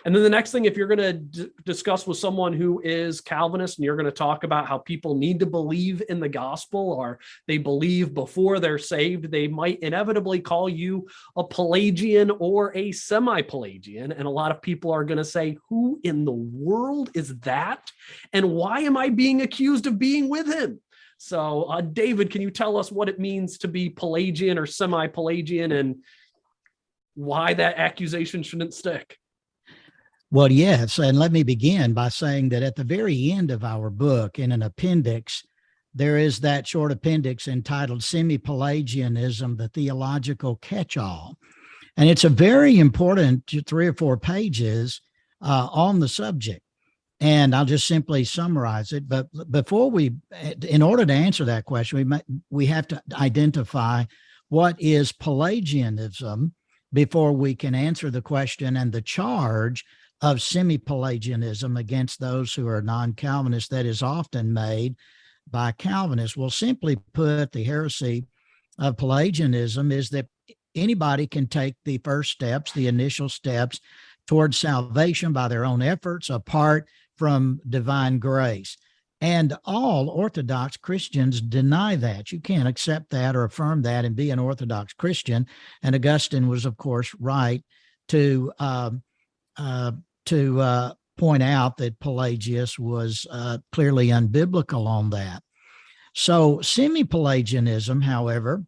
And then the next thing, if you're going to discuss with someone who is Calvinist and you're going to talk about how people need to believe in the gospel or they believe before they're saved, they might inevitably call you a Pelagian or a Semi-Pelagian. And a lot of people are going to say, who in the world is that? And why am I being accused of being with him? So, David, can you tell us what it means to be Pelagian or Semi-Pelagian and why that accusation shouldn't stick? Well, yes. And let me begin by saying that at the very end of our book, in an appendix, there is that short appendix entitled Semi-Pelagianism, the Theological Catch-All. And it's a very important 3 or 4 pages on the subject. And I'll just simply summarize it. But before in order to answer that question, we have to identify what is Pelagianism before we can answer the question and the charge of Semi-Pelagianism against those who are non-Calvinists that is often made by Calvinists. Well, simply put, the heresy of Pelagianism is that anybody can take the first steps, the initial steps towards salvation by their own efforts apart from divine grace. And all Orthodox Christians deny that. You can't accept that or affirm that and be an Orthodox Christian. And Augustine was, of course, right to point out that Pelagius was clearly unbiblical on that. So Semi-Pelagianism, however,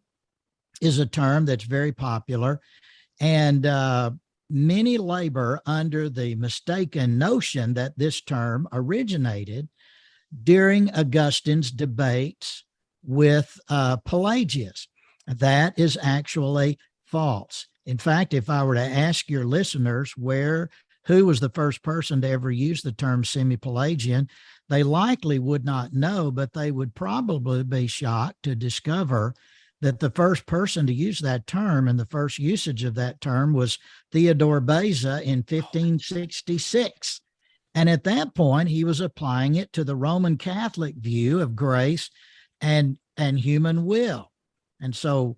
is a term that's very popular, and many labor under the mistaken notion that this term originated during Augustine's debates with Pelagius. That is actually false. In fact, if I were to ask your listeners who was the first person to ever use the term Semi-Pelagian, they likely would not know, but they would probably be shocked to discover that the first person to use that term and the first usage of that term was Theodore Beza in 1566. And at that point, he was applying it to the Roman Catholic view of grace and human will. And so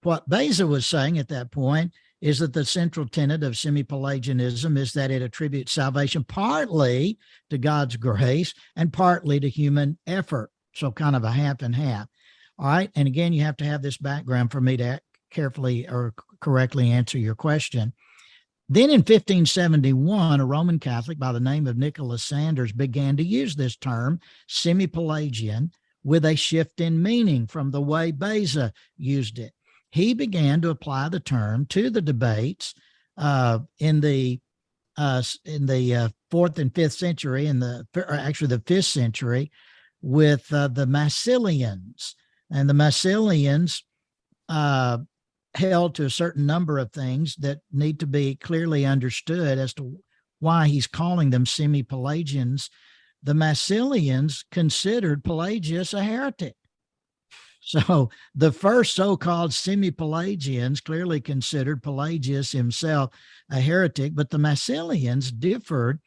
what Beza was saying at that point is that the central tenet of Semi-Pelagianism is that it attributes salvation partly to God's grace and partly to human effort. So kind of a half and half. All right. And again, you have to have this background for me to carefully or correctly answer your question. Then in 1571, a Roman Catholic by the name of Nicholas Sanders began to use this term, Semi-Pelagian, with a shift in meaning from the way Beza used it. He began to apply the term to the debates in the 4th and 5th century, actually the 5th century, with the Massilians. And the Massilians held to a certain number of things that need to be clearly understood as to why he's calling them Semi-Pelagians. The Massilians considered Pelagius a heretic. So the first so-called Semi-Pelagians clearly considered Pelagius himself a heretic, but the Massilians differed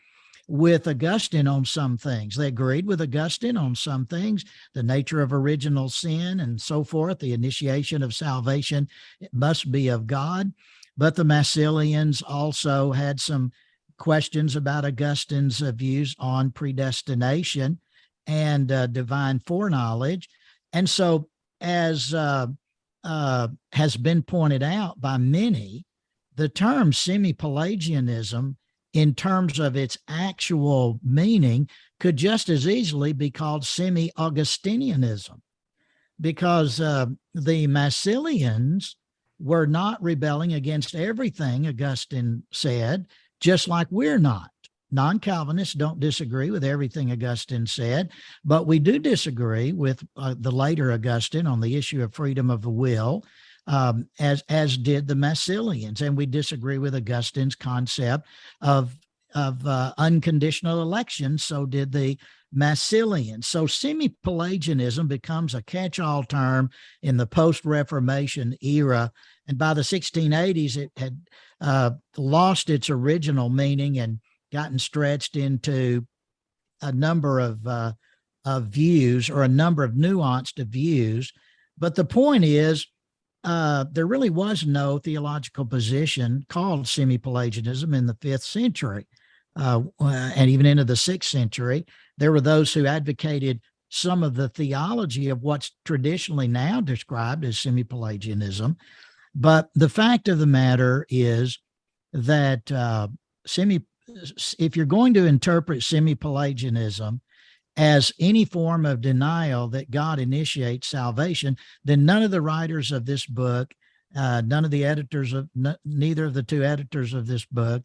with Augustine on some things. They agreed with Augustine on some things, the nature of original sin and so forth, the initiation of salvation, it must be of God. But the Massilians also had some questions about Augustine's views on predestination and divine foreknowledge. And so, as has been pointed out by many, the term Semi-Pelagianism, in terms of its actual meaning, could just as easily be called Semi-Augustinianism, because the Massilians were not rebelling against everything Augustine said, just like we're not. Non-Calvinists don't disagree with everything Augustine said, but we do disagree with the later Augustine on the issue of freedom of the will, as did the Massilians, and we disagree with Augustine's concept of unconditional election. So did the Massilians. So Semi-Pelagianism becomes a catch-all term in the post-Reformation era, and by the 1680s, it had lost its original meaning and gotten stretched into a number of views, or a number of nuanced views. But the point is, there really was no theological position called Semi-Pelagianism in the 5th century. and even into the 6th century. There were those who advocated some of the theology of what's traditionally now described as Semi-Pelagianism. But the fact of the matter is that if you're going to interpret Semi-Pelagianism as any form of denial that God initiates salvation, then none of the writers of this book, none of the editors of neither of the two editors of this book,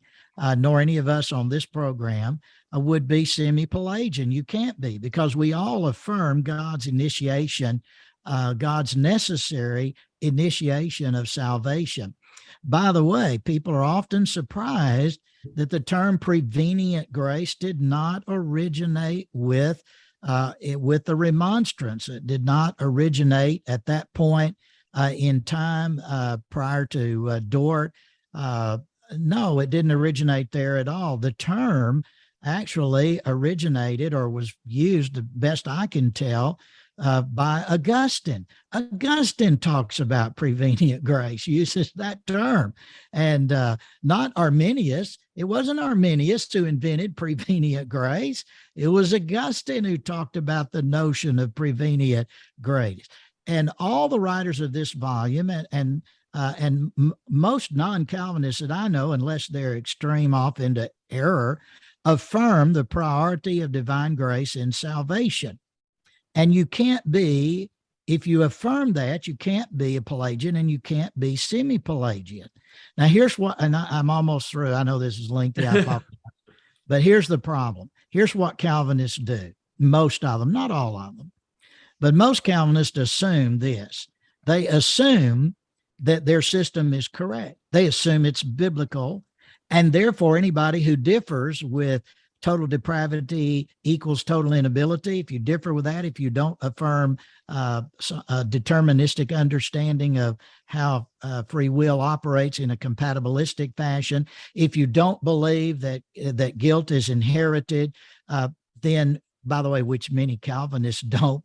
nor any of us on this program would be Semi-Pelagian. You can't be, because we all affirm God's initiation, God's necessary initiation of salvation. By the way, people are often surprised that the term prevenient grace did not originate with the remonstrance. It did not originate at that point in time prior to Dort. No, it didn't originate there at all. The term actually originated or was used, the best I can tell, by Augustine. Augustine talks about prevenient grace, uses that term, and not Arminius. It wasn't Arminius who invented prevenient grace. It was Augustine who talked about the notion of prevenient grace. And all the writers of this volume and most non-Calvinists that I know, unless they're extreme off into error, affirm the priority of divine grace in salvation. And you can't be, if you affirm that, you can't be a Pelagian and you can't be Semi-Pelagian. Now, here's what, and I'm almost through. I know this is lengthy, but here's the problem. Here's what Calvinists do. Most of them, not all of them, but most Calvinists assume this. They assume that their system is correct. They assume it's biblical, and therefore anybody who differs with total depravity equals total inability. If you differ with that, if you don't affirm a deterministic understanding of how free will operates in a compatibilistic fashion, if you don't believe that guilt is inherited, then, by the way, which many Calvinists don't,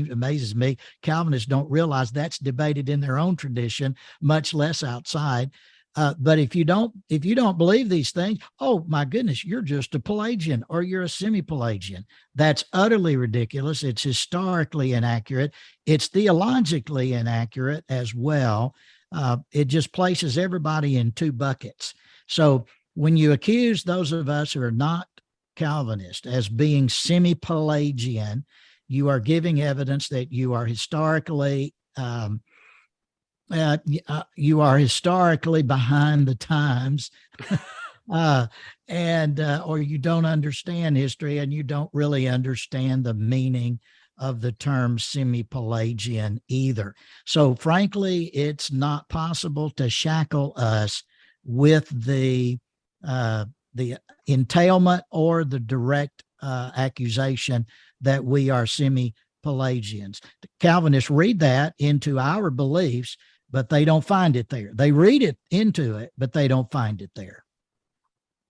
amazes me, Calvinists don't realize that's debated in their own tradition, much less outside. But if you don't believe these things, oh my goodness, you're just a Pelagian or you're a Semi-Pelagian. That's utterly ridiculous. It's historically inaccurate. It's theologically inaccurate as well. It just places everybody in two buckets. So when you accuse those of us who are not Calvinist as being Semi-Pelagian, you are giving evidence that you are historically behind the times, or you don't understand history and you don't really understand the meaning of the term Semi-Pelagian either. So frankly, it's not possible to shackle us with the entailment or the direct accusation that we are Semi-Pelagians. The Calvinists read that into our beliefs, but they don't find it there. They read it into it, but they don't find it there.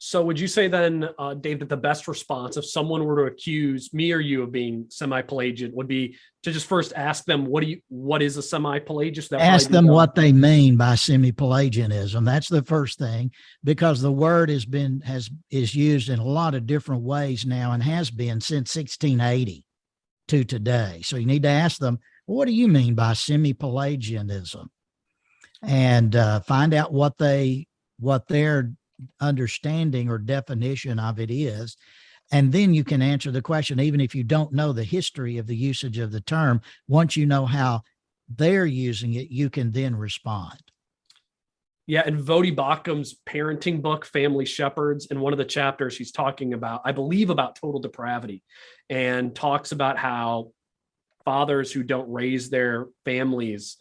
So would you say then, Dave, that the best response if someone were to accuse me or you of being Semi-Pelagian would be to just first ask them, what is a Semi-Pelagian? Ask them what they mean by Semi-Pelagianism. That's the first thing, because the word is used in a lot of different ways now and has been since 1680 to today. So you need to ask them, what do you mean by Semi-Pelagianism? And find out what their understanding or definition of it is. And then you can answer the question, even if you don't know the history of the usage of the term. Once you know how they're using it, you can then respond. Yeah, in Vodi Bachum's parenting book, Family Shepherds, in one of the chapters, he's talking about, I believe, about total depravity, and talks about how fathers who don't raise their families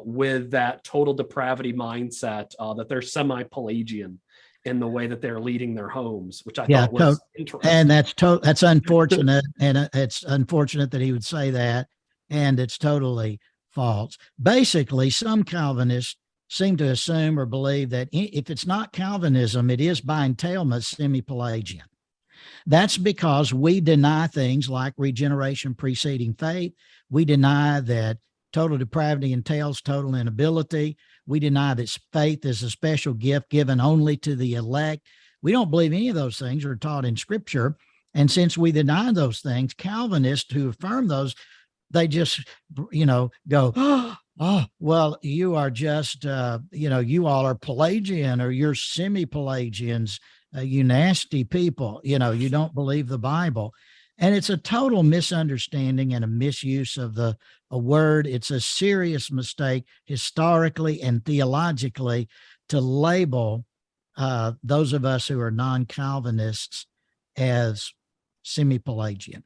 with that total depravity mindset, that they're Semi-Pelagian in the way that they're leading their homes, which I thought was interesting. And that's unfortunate. And it's unfortunate that he would say that. And it's totally false. Basically, some Calvinists seem to assume or believe that if it's not Calvinism, it is by entailment Semi-Pelagian. That's because we deny things like regeneration preceding faith. We deny that total depravity entails total inability. We deny that faith is a special gift given only to the elect. We don't believe any of those things are taught in Scripture. And since we deny those things, Calvinists who affirm those, they just, go, oh, well, you are just, you all are Pelagian, or you're Semi-Pelagians, you nasty people, you don't believe the Bible. And it's a total misunderstanding and a misuse of a word. It's a serious mistake historically and theologically to label those of us who are non-Calvinists as Semi-Pelagian.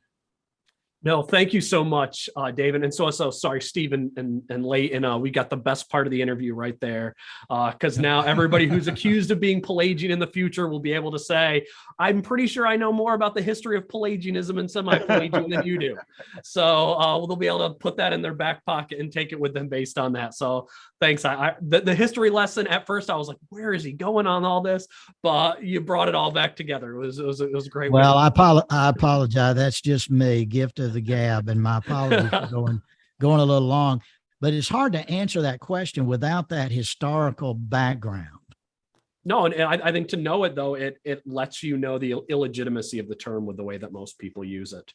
No, thank you so much, David. And so sorry, Stephen and Leighton, we got the best part of the interview right there. Because now everybody who's accused of being Pelagian in the future will be able to say, I'm pretty sure I know more about the history of Pelagianism and Semi-Pelagian than you do. So they'll be able to put that in their back pocket and take it with them based on that. So thanks. The history lesson at first, I was like, where is he going on all this? But you brought it all back together. It was a great. Well, I apologize. That's just me, gift of the gab, and my apologies for going a little long. But it's hard to answer that question without that historical background. No, and I think to know it, though, it lets you know the illegitimacy of the term with the way that most people use it.